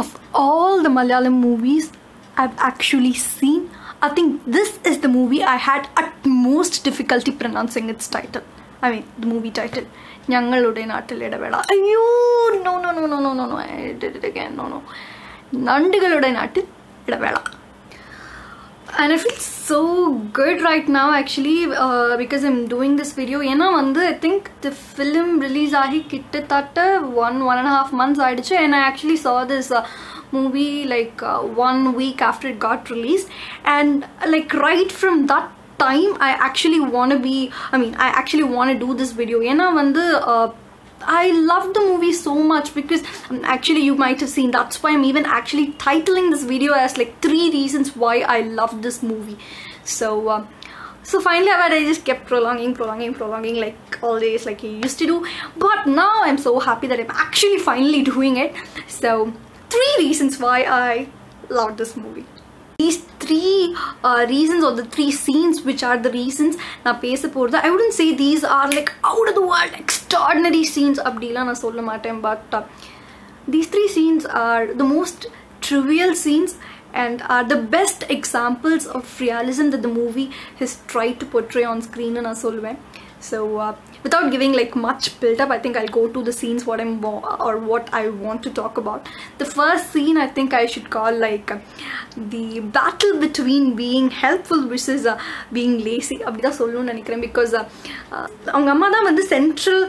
of all the Malayalam movies I've actually seen, I think this is the movie I had utmost difficulty pronouncing its title. I mean, the movie title. Njandukalude Naatil Oridavela. Ayyo, no. I did it again. No. Njandukalude Naatil Oridavela. And I feel so good right now actually because I'm doing this video. I think the film release ahi kittatta 1.5 months aidichu, and I actually saw this movie like 1 week after it got released, and like right from that time I actually want to do this video. I love the movie so much because actually you might have seen, that's why I'm even actually titling this video as like 3 reasons why I love this movie. So finally I just kept prolonging like always, like I used to do. But now I'm so happy that I'm actually finally doing it. So 3 reasons why I love this movie. These 3 reasons, or the 3 scenes which are the reasons na pesa poradhu, I wouldn't say these are like out of the world extraordinary scenes abdila na solla maten, but these 3 scenes are the most trivial scenes and are the best examples of realism that the movie has tried to portray on screen na solven. So without giving like much build up, I think I'll go to the scenes what I want to talk about. The first scene I think I should call like the battle between being helpful versus being lazy abida sollu nenikiren, because avanga amma da vandu central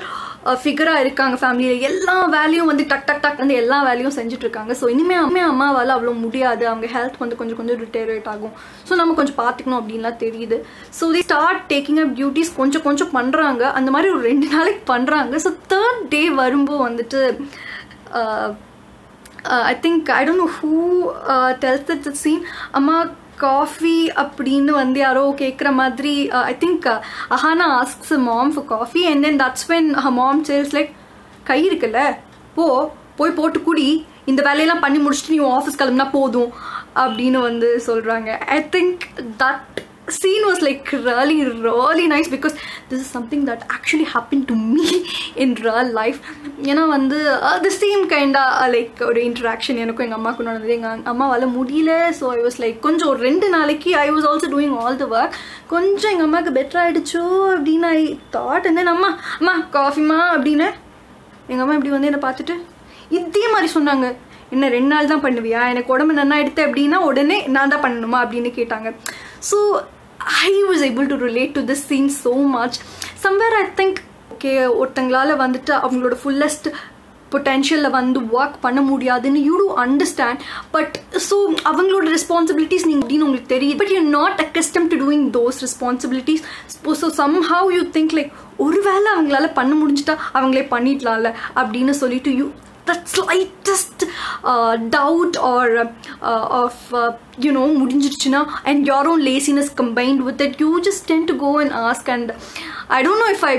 figure irukanga family la ella value vandu tak and ella value senjittu irukanga. So inime amma vala avlo mudiyadu, avanga health vandu konjam deteriorate agum, so nama konjam paathiknom abdinla theriyudu. So they start taking up duties konjam பண்றாங்க, அந்த மாதிரி ஒரு 2 நாளைக்கு பண்றாங்க. So third day வரும்போ வந்துட்டு I think I don't know who tells that the scene, amma coffee அப்படின்னு வந்து யாரோ கேக்குற மாதிரி, I think Ahana asks her mom for coffee, and then that's when her mom says like, கை இருக்குல்ல போய் போட்டு குடி, இந்த வேலையெல்லாம் பண்ணி முடிச்சிட்டு நீ ஆஃபீஸ் கிளம்புனா போதும் அப்படின்னு வந்து சொல்றாங்க. I think that scene was like really nice because this is something that actually happened to me in real life. The same kind of like or interaction enakku enga amma ku nadandhu, enga amma vala mudiyala. So I was like konjam 2 nalikku I was also doing all the work, konjam enga amma ku better aidichu abdina I thought, and then amma coffee ma abdina enga amma இப்படி வந்து என்ன பார்த்துட்டு இதே மாதிரி சொன்னாங்க, என்ன 2 நாள் தான் பண்ணுவியா, எனக்கு உடம்பு நன்னா எடுத்து அப்படின்னா உடனே நான் தான் பண்ணணுமா அப்படின்னு கேட்டாங்க. So I was able to relate to this scene so much. Somewhere I think okay, ஒருத்தங்களால வந்துட்டு அவங்களோட fullest potential வந்து work பண்ண முடியாதுன்னு you do understand, but so அவங்களோட responsibilities நீங்க உங்களுக்கு தெரியும், but you're not accustomed to doing those responsibilities. So somehow you think like ஒருவேளை அவங்களால பண்ண முடிஞ்சிட்டா அவங்களே பண்ணிடலாம்ல அப்படின்னு சொல்லிட்டு you that slightest doubt or of mudinjichina and your own laziness combined with it, you just tend to go and ask. And I don't know if I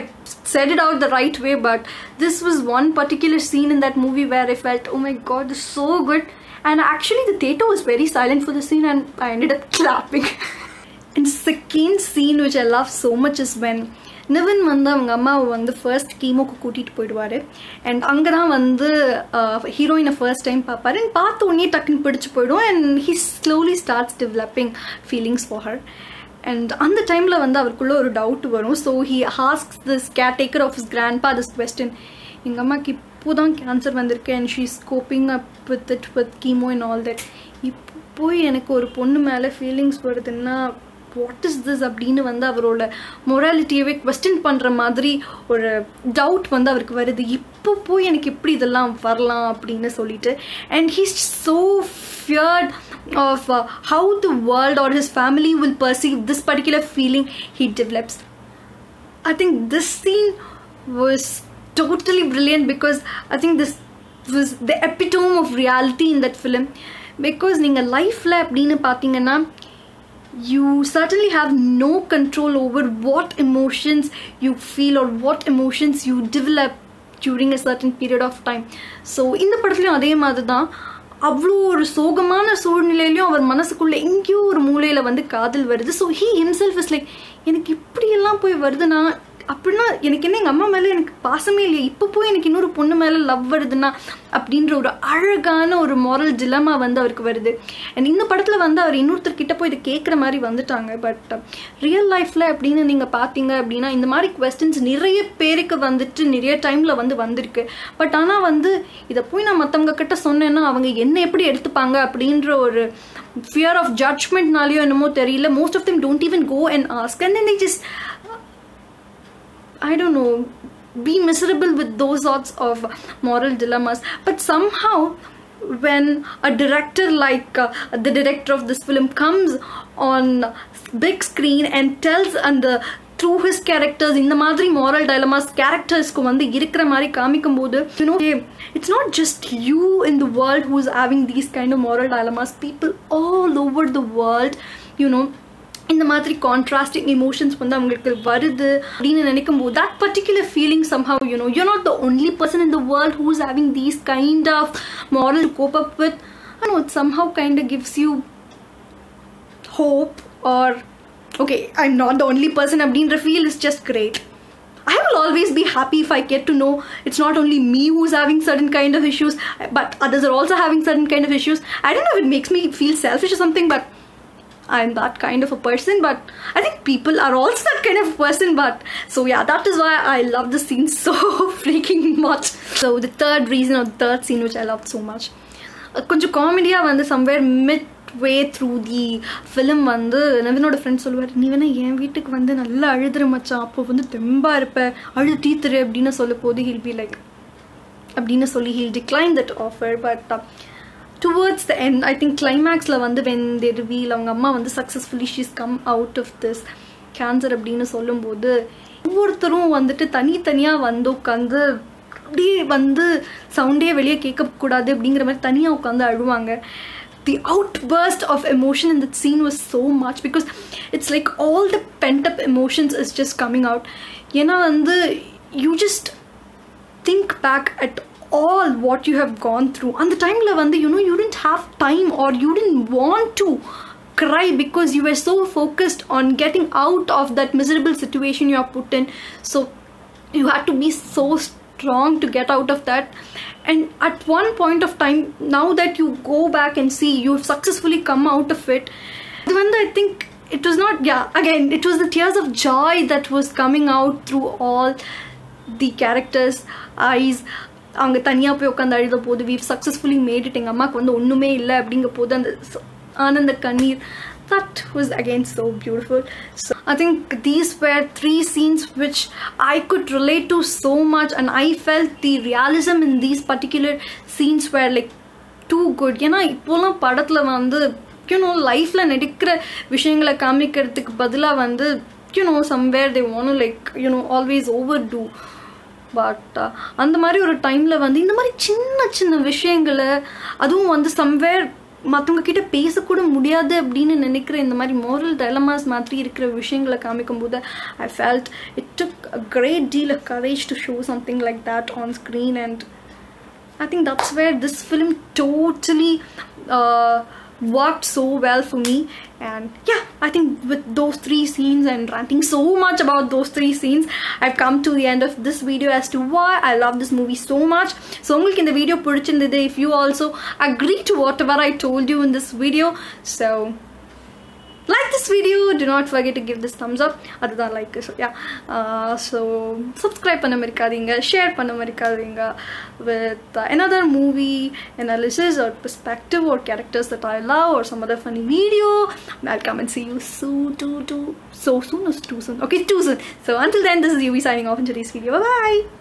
said it out the right way, but this was one particular scene in that movie where I felt, oh my god, this is so good. And actually the theater was very silent for the scene and I ended up clapping. And second scene which I love so much is when Niven வந்து அவங்க அம்மாவை வந்து first கீமோக்கு கூட்டிகிட்டு போயிடுவார். And அங்கே தான் வந்து ஹீரோயினை ஃபர்ஸ்ட் டைம் பார்ப்பாரு. அண்ட் பார்த்த உடனே டக்குன்னு பிடிச்சி போயிடும். And he slowly starts developing feelings for her. And அந்த டைமில் வந்து அவருக்குள்ள ஒரு டவுட் வரும். So he asks this caretaker of his grandpa this question, எங்கள் அம்மாவுக்கு இப்போ தான் கேன்சர் வந்திருக்கு and she is coping up with it with chemo and all that. இப்போ போய் எனக்கு ஒரு பொண்ணு மேலே ஃபீலிங்ஸ் வருதுன்னா வாட் இஸ் திஸ் அப்படின்னு வந்து அவரோட மொராலிட்டியவே கொஸ்டின் பண்ணுற மாதிரி ஒரு டவுட் வந்து அவருக்கு வருது. இப்போ போய் எனக்கு எப்படி இதெல்லாம் வரலாம் அப்படின்னு சொல்லிட்டு. And he's so feared of how the world or his family will perceive this particular feeling he develops. I think this scene was totally brilliant because I think this was the epitome of reality in that film. Because ninga life la appadina pathingana you certainly have no control over what emotions you feel or what emotions you develop during a certain period of time. So in the particular adhe madha அவ்வளோ ஒரு சோகமான சூழ்நிலையிலையும் அவர் மனசுக்குள்ளே எங்கேயோ ஒரு மூலையில் வந்து காதல் வருது. So he himself is like, எனக்கு இப்படியெல்லாம் போய் வருதுன்னா அப்படின்னா எனக்கு என்ன எங்கள் அம்மா மேலே எனக்கு பாசமே இல்லையா, இப்போ போய் எனக்கு இன்னொரு பொண்ணு மேலே லவ் வருதுன்னா அப்படின்ற ஒரு அழகான ஒரு மாரல் டிலமா வந்து அவருக்கு வருது. அண்ட் இந்த படத்தில் வந்து அவர் இன்னொருத்தர்கிட்ட போய் இதை கேட்குற மாதிரி வந்துட்டாங்க. பட் ரியல் லைஃப்பில் அப்படின்னு நீங்கள் பார்த்தீங்க அப்படின்னா இந்த மாதிரி கொஸ்டின்ஸ் நிறைய பேருக்கு வந்துட்டு நிறைய டைமில் வந்து வந்திருக்கு. பட் ஆனால் வந்து இதை போய் நான் மற்றவங்க கிட்ட சொன்னேன்னா அவங்க என்ன எப்படி எடுத்துப்பாங்க அப்படின்ற ஒரு fear of judgmentனாலையோ என்னமோ தெரியல, most of them don't even go and ask, and then they just I don't know, be miserable with those sorts of moral dilemmas. But somehow when a director like the director of this film comes on big screen and tells and through his characters in the madri moral dilemmas characters ku vandu irukra mari kaamikumbodhu, you know, it's not just you in the world who's having these kind of moral dilemmas. People all over the world, you know, இந்த மாதிரி contrasting emotions வந்து அவங்களுக்கு வருது அப்படின்னு நினைக்கும் போது that particular feeling somehow, you know, you're not the only person in the world who's having these kind of moral to cope up with. I know it somehow kind of gives you hope, or okay, I'm not the only person அப்படின்ற feel is just great. I will always be happy if I get to know it's not only me who's having certain kind of issues, but others are also having certain kind of issues. I don't know if it makes me feel selfish or something, but I'm that kind of a person. But I think people are also that kind of a person. But so yeah, that is why I love this scene so freaking much. So the third reason, or the third scene which I loved so much, கொஞ்சம் காமெடியாக வந்து somewhere midway through the film வந்து நவீனோட friend சொல்லுவார், நீ வேணா என் வீட்டுக்கு வந்து நல்லா அழுதுற மச்சான், அப்போ வந்து தெம்பா இருப்ப, அழுது தீத்துரு அப்படின்னு சொல்ல போது he'll be like அப்படின்னு சொல்லி he'll decline that offer. But towards the end, I think climax la vandu when they reveal avanga amma vandu successfully she's come out of this cancer அப்படினு சொல்லும்போது ஒவ்வொருத்தரும் வந்துட்டு தனியா வந்து உட்காந்து அப்படியே வந்து சவுண்டே வெளியே கேட்க கூடாது அப்படிங்கிற மாதிரி தனியா உட்காந்து அழுவாங்க. The outburst of emotion in that scene was so much, because it's like all the pent up emotions is just coming out. ஏன்னா வந்து you just think back at all what you have gone through. And the time la vandu, you know, you didn't have time or you didn't want to cry because you were so focused on getting out of that miserable situation you are put in. So you had to be so strong to get out of that. And at one point of time, now that you go back and see you've successfully come out of it, I think it was not, yeah, again, it was the tears of joy that was coming out through all the characters' eyes. அவங்க தனியாக போய் உட்காந்து அழுத போது we've successfully made it, எங்கள் அம்மாவுக்கு வந்து ஒன்றுமே இல்லை அப்படிங்க போது அந்த ஆனந்த கண்ணீர், that was again so beautiful. So I think these were three scenes which I could relate to so much, and I felt the realism in these particular scenes were like too good. ஏன்னா இப்போலாம் படத்தில் வந்து you know லைஃப்பில் நடக்கிற விஷயங்களை காமிக்கிறதுக்கு பதிலாக வந்து you know somewhere they want to like you know always overdo. But அந்த மாதிரி ஒரு டைமில் வந்து இந்த மாதிரி சின்ன சின்ன விஷயங்களை, அதுவும் வந்து சம்வேர் மற்றவங்க கிட்ட பேசக்கூட முடியாது அப்படின்னு நினைக்கிற இந்த மாதிரி மோரல் டைலமாஸ் மாதிரி இருக்கிற விஷயங்களை காமிக்கும் போது I felt it took a great deal of courage to show something like that on screen. And I think that's where this film totally worked so well for me. And yeah, I think with those three scenes and ranting so much about those three scenes, I've come to the end of this video as to why I love this movie so much. So ungalku in the video pidichindade, if you also agree to whatever I told you in this video, so like this video, do not forget to give this thumbs up, adha like. So yeah, so subscribe panna marikadinga, share panna marikadinga with another movie analysis or perspective or characters that I love or some other funny video. I'll come and see you so soon. Okay, too soon. So until then, this is Yuvi signing off in today's video. Bye bye.